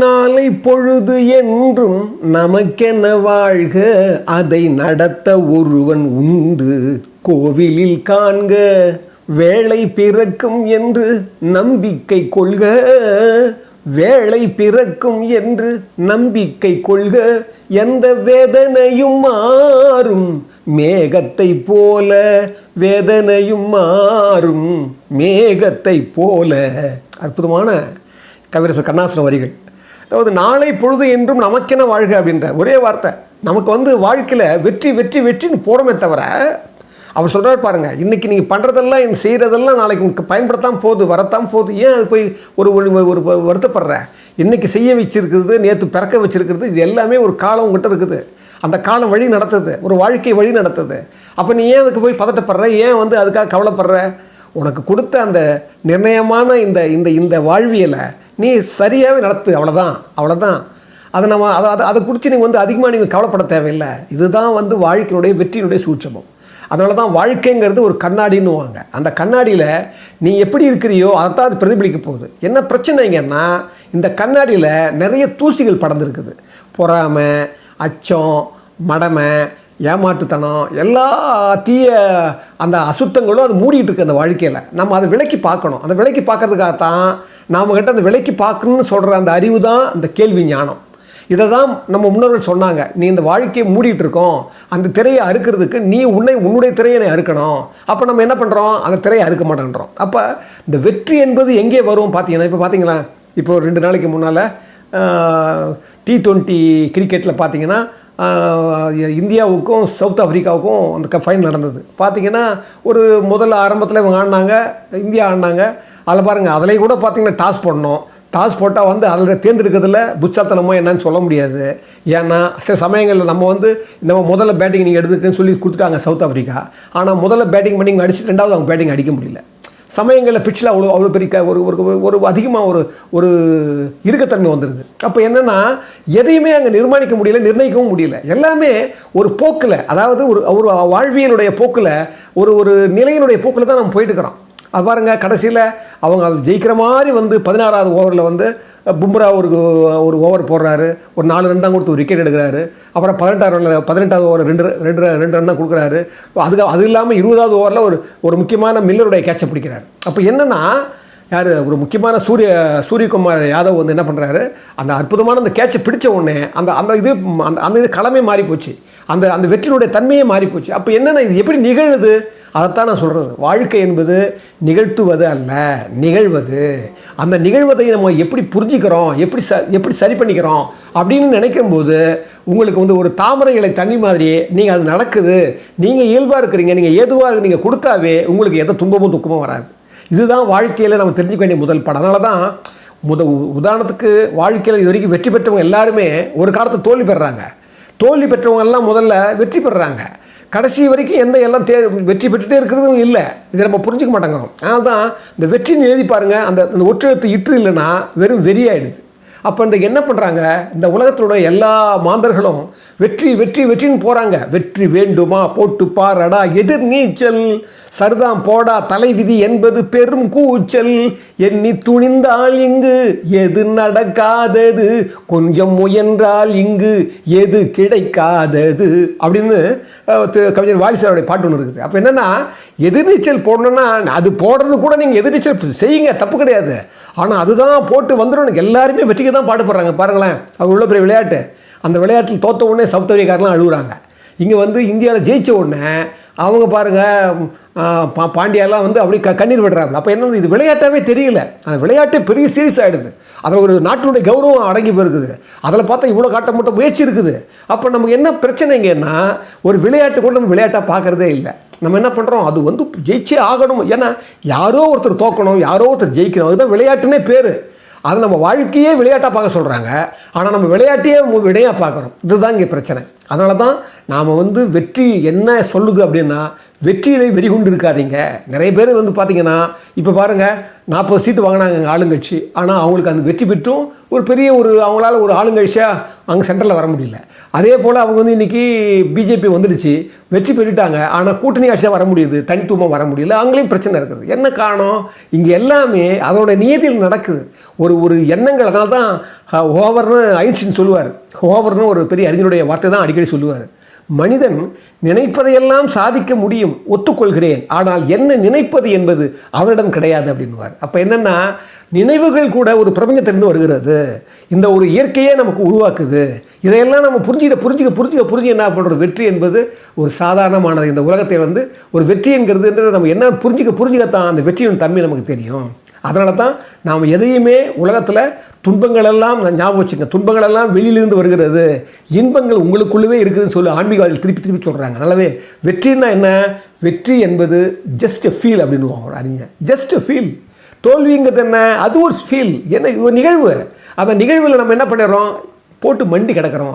நாளை பொழுது என்றும் நமக்கென வாழ்க, அதை நடத்த ஒருவன் உண்டு கோவிலில் காண்க. வேளை பிறக்கும் என்று நம்பிக்கை கொள்க, வேளை பிறக்கும் என்று நம்பிக்கை கொள்க. எந்த வேதனையும் மாறும் மேகத்தை போல, வேதனையும் மாறும் மேகத்தை போல. அற்புதமான கவிரசர் கண்ணாசன வரிகள். அதாவது நாளை பொழுது என்றும் நமக்கென வாழ்க அப்படின்ற ஒரே வார்த்தை. நமக்கு வாழ்க்கையில் வெற்றி வெற்றி வெற்றின்னு போடமே தவிர, அவர் சொல்கிறார் பாருங்கள், இன்றைக்கி நீங்கள் பண்ணுறதெல்லாம் செய்கிறதெல்லாம் நாளைக்கு உங்களுக்கு பயன்படுத்தாமல் போகுது, வரத்தான் போகுது. ஏன் அது போய் ஒரு ஒரு வருத்தப்படுற? இன்றைக்கி செய்ய வச்சுருக்கிறது, நேற்று பிறக்க வச்சுருக்கிறது, இது எல்லாமே ஒரு காலம் உங்கள்கிட்ட இருக்குது. அந்த காலம் வழி நடத்துது, ஒரு வாழ்க்கை வழி நடத்துது. அப்போ நீ ஏன் அதுக்கு போய் பதட்டப்படுற? ஏன் அதுக்காக கவலைப்படுற? உனக்கு கொடுத்த அந்த நிர்ணயமான இந்த இந்த இந்த வாழ்வியலை நீ சரியாகவே நடத்து, அவ்வளோதான். அதை அதை குறித்து நீங்கள் அதிகமாக நீங்கள் கவலைப்பட தேவையில்லை. இதுதான் வாழ்க்கையினுடைய வெற்றியினுடைய சூட்சமம். அதனால தான் வாழ்க்கைங்கிறது ஒரு கண்ணாடின்னுவாங்க. அந்த கண்ணாடியில் நீ எப்படி இருக்கிறியோ அதைத்தான் அது பிரதிபலிக்க போகுது. என்ன பிரச்சனைங்கன்னா, இந்த கண்ணாடியில் நிறைய தூசிகள் படர்ந்துருக்குது. பொறாமை, அச்சம், மடமை, ஏமாற்றுத்தனம், எல்லா தீய அந்த அசுத்தங்களும் அது மூடிட்டு இருக்குது அந்த வாழ்க்கையில். நம்ம அதை விலக்கி பார்க்கணும். அந்த விலக்கி பார்க்கறதுக்காகத்தான் நாமக்கிட்ட அந்த விலக்கி பார்க்கணும்னு சொல்கிற அந்த அறிவு தான் இந்த கேள்வி ஞானம். இதை தான் நம்ம முன்னோர்கள் சொன்னாங்க. நீ இந்த வாழ்க்கையை மூடிட்டு இருக்கோம், அந்த திரையை அறுக்கிறதுக்கு நீ உன்னுடைய திரையை அறுக்கணும். அப்போ நம்ம என்ன பண்ணுறோம்? அந்த திரையை அறுக்க மாட்டேன்றோம். அப்போ இந்த வெற்றி என்பது எங்கே வரும் பார்த்தீங்கன்னா, இப்போ பார்த்தீங்களா, இப்போ 2 நாளைக்கு முன்னால் T20 கிரிக்கெட்டில் பார்த்தீங்கன்னா இந்தியாவுக்கும் சவுத் ஆஃப்ரிக்காவுக்கும் அந்த ஃபைனல் நடந்தது. பார்த்தீங்கன்னா ஒரு முதல்ல ஆரம்பத்தில் இவங்க ஆடினாங்க, இந்தியா ஆடினாங்க. அதில் பாருங்கள், அதில் கூட பார்த்தீங்கன்னா டாஸ் போடணும். டாஸ் போட்டால் அதில் தேர்ந்தெடுக்கிறதுல புச்சாத்தனமோ என்னன்னு சொல்ல முடியாது. ஏன்னா சில சமயங்களில் நம்ம முதல்ல பேட்டிங் நீங்கள் எடுத்துக்கன்னு சொல்லி கொடுத்துட்டாங்க சவுத் ஆஃப்ரிக்கா. ஆனால் முதல்ல பேட்டிங் பண்ணி அடிச்சு 2வது அவங்க பேட்டிங் அடிக்க முடியல. சமயங்களில் பிச்சில் அவ்வளோ பெரிய ஒரு அதிகமாக ஒரு இறுக்கத்தன்மை வந்துடுது. அப்போ என்னென்னா, எதையுமே அங்கே நிர்ணயிக்கவும் முடியல. எல்லாமே ஒரு போக்கில், அதாவது ஒரு வாழ்வியலுடைய போக்கில், ஒரு நிலையினுடைய போக்கில் தான் நம்ம போயிட்டுருக்கிறோம். அது பாருங்கள், கடைசியில் அவங்க ஜெயிக்கிற மாதிரி 16வது ஓவரில் பும்ரா ஒரு ஓவர் போடுறாரு, ஒரு 4 ரன் தான் கொடுத்து ஒரு விக்கெட் எடுக்கிறாரு. அப்புறம் 18வது ஓவர் 2 ரன் தான் கொடுக்குறாரு. அது இல்லாமல் 20வது ஓவரில் ஒரு முக்கியமான மில்லருடைய கேட்சை பிடிக்கிறார். அப்போ என்னென்னா, யார் ஒரு முக்கியமான சூரியகுமார் யாதவ் என்ன பண்ணுறாரு, அந்த அற்புதமான அந்த கேட்சை பிடிச்ச உடனே அந்த இது களமே மாறிப்போச்சு, அந்த வெற்றியினுடைய தன்மையே மாறிப்போச்சு. அப்போ என்னென்னா, இது எப்படி நிகழுது? அதைத்தான் நான் சொல்கிறது. வாழ்க்கை என்பது நிகழ்த்துவது அல்ல, நிகழ்வது. அந்த நிகழ்வதை நம்ம எப்படி புரிஞ்சுக்கிறோம், எப்படி சரி பண்ணிக்கிறோம் அப்படின்னு நினைக்கும்போது உங்களுக்கு ஒரு தாமரை இலை தண்ணி மாதிரியே நீங்கள் அது நடக்குது. நீங்கள் இயல்பாக இருக்கிறீங்க, நீங்கள் ஏதுவாக நீங்கள் கொடுத்தாவே உங்களுக்கு எந்த துன்பமும் துக்கமும் வராது. இதுதான் வாழ்க்கையில் நம்ம தெரிஞ்சுக்க வேண்டிய முதல் பாடம். அதனால தான் உதாரணத்துக்கு வாழ்க்கையில் இது வரைக்கும் வெற்றி பெற்றவங்க எல்லாருமே ஒரு காலத்தில் தோல்வி பெறுறாங்க. தோல்வி பெற்றவங்க எல்லாம் முதல்ல வெற்றி பெறுறாங்க. கடைசி வரைக்கும் எல்லாம் வெற்றி பெற்றுகிட்டே இருக்கிறதும் இல்லை. இதை நம்ம புரிஞ்சிக்க மாட்டேங்கிறோம். அதனால் தான் இந்த வெற்றின்னு எழுதி பாருங்கள், அந்த ஒற்றெழுத்து இற்று இல்லைன்னா வெறும் வெறியாயிடுது. அப்போ இன்றைக்கு என்ன பண்ணுறாங்க, இந்த உலகத்தோட எல்லா மாந்தர்களும் வெற்றி வெற்றி வெற்றின்னு போகிறாங்க. வெற்றி வேண்டுமா போட்டு பாரடா எதிர் நீச்சல், சர்தாம் போடா தலைவிதி என்பது பெரும் கூச்சல், எண்ணி துணிந்தால் இங்கு எது நடக்காதது, கொஞ்சம் முயன்றால் இங்கு எது கிடைக்காதது அப்படின்னு கவிஞர் வாலிசாருடைய பாட்டு ஒன்று இருக்குது. அப்போ என்னென்னா, எதிர்நீச்சல் போடணுன்னா அது போடுறது கூட நீங்கள் எதிர்நீச்சல் செய்யுங்க, தப்பு கிடையாது. ஆனால் அதுதான் போட்டு வந்துடும். எல்லாருமே வெற்றிக்கு தான் பாடுபடுறாங்க. பாருங்களேன், அது உள்ள பெரிய விளையாட்டு. அந்த விளையாட்டில் தோற்ற உடனே சவுத் ஆஃப்ரிக்காரெலாம் அழுகுறாங்க. இங்கே இந்தியாவில் ஜெயித்த உடனே அவங்க பாருங்கள், பாண்டியாலாம் அப்படி கண்ணீர் விடுறாங்க. அப்போ என்ன, இது விளையாட்டாவே தெரியல. அந்த விளையாட்டே பெரிய சீரியஸ் ஆகிடுது. அதில் ஒரு நாட்டினுடைய கௌரவம் அடங்கி போயிருக்குது. அதில் பார்த்தா இவ்வளோ காட்ட மட்டும் முயற்சி இருக்குது. அப்போ நமக்கு என்ன பிரச்சனைங்கன்னா, ஒரு விளையாட்டு கூட நம்ம விளையாட்டாக பார்க்குறதே இல்லை. நம்ம என்ன பண்ணுறோம், அது ஜெயிச்சே ஆகணும். ஏன்னா யாரோ ஒருத்தர் தோக்கணும், யாரோ ஒருத்தர் ஜெயிக்கணும், அதுதான் விளையாட்டுன்னே பேர். அதை நம்ம வாழ்க்கையே விளையாட்டாக பார்க்க சொல்கிறாங்க. ஆனால் நம்ம விளையாட்டையே விடையாக பார்க்குறோம். இதுதான் இங்கே பிரச்சனை. அதனால தான் நாம் வெற்றி என்ன சொல்லுது அப்படின்னா, வெற்றியிலே வெறிகுண்டு இருக்காதீங்க. நிறைய பேர் வந்து பார்த்தீங்கன்னா இப்போ பாருங்கள் 40 சீட்டு வாங்கினாங்க எங்கள் ஆளுங்கட்சி. ஆனால் அவங்களுக்கு அந்த வெற்றி பெற்றும் ஒரு பெரிய அவங்களால ஒரு ஆளுங்கட்சியாக அங்கே சென்டரில் வர முடியல. அதே போல் அவங்க வந்து இன்றைக்கி பிஜேபி வந்துடுச்சு, வெற்றி பெற்றுட்டாங்க. ஆனால் கூட்டணி ஆட்சியாக வர முடியுது, தனித்துவமாக வர முடியல. அவங்களையும் பிரச்சனை இருக்குது. என்ன காரணம்? இங்கே எல்லாமே அதோட நியதியில் நடக்குது. ஒரு எண்ணங்கள். அதனால தான் ஓவர்னு ஐன்ஸ்டீன் சொல்லுவார். ஓவர்னு ஒரு பெரிய அறிஞருடைய வார்த்தை தான் அடிக்கடி சொல்லுவார். மனிதன் நினைப்பதையெல்லாம் சாதிக்க முடியும், ஒத்துக்கொள்கிறேன். ஆனால் என்ன நினைப்பது என்பது அவனிடம் கிடையாது அப்படின்வார். அப்போ என்னென்னா, நினைவுகள் கூட ஒரு பிரபஞ்சத்திலிருந்து வருகிறது. இந்த ஒரு இயற்கையே நமக்கு உருவாக்குது. இதையெல்லாம் நம்ம புரிஞ்சுக்க என்ன பண்ணுறது? வெற்றி என்பது ஒரு சாதாரணமானது. இந்த உலகத்தை வந்து ஒரு வெற்றி என்கிறது நம்ம என்ன புரிஞ்சுக்கத்தான் அந்த வெற்றியின் தன்மை நமக்கு தெரியும். அதனால தான் நாம் எதையுமே உலகத்தில் துன்பங்களெல்லாம் ஞாபகம் வச்சுங்க, துன்பங்களெல்லாம் வெளியிலிருந்து வருகிறது, இன்பங்கள் உங்களுக்குள்ளவே இருக்குதுன்னு சொல்லி ஆன்மீகவாதிகள் திருப்பி சொல்கிறாங்க. அதனாலவே வெற்றின்னா என்ன? வெற்றி என்பது ஜஸ்ட் எ ஃபீல் அப்படின்னு ஒரு அறிஞர். Just a feel. தோல்விங்கிறது என்ன? அது ஒரு ஃபீல். என்ன? ஒரு நிகழ்வு. அந்த நிகழ்வில் நம்ம என்ன பண்ணிடுறோம்? போட்டு மண்டி கிடக்கிறோம்.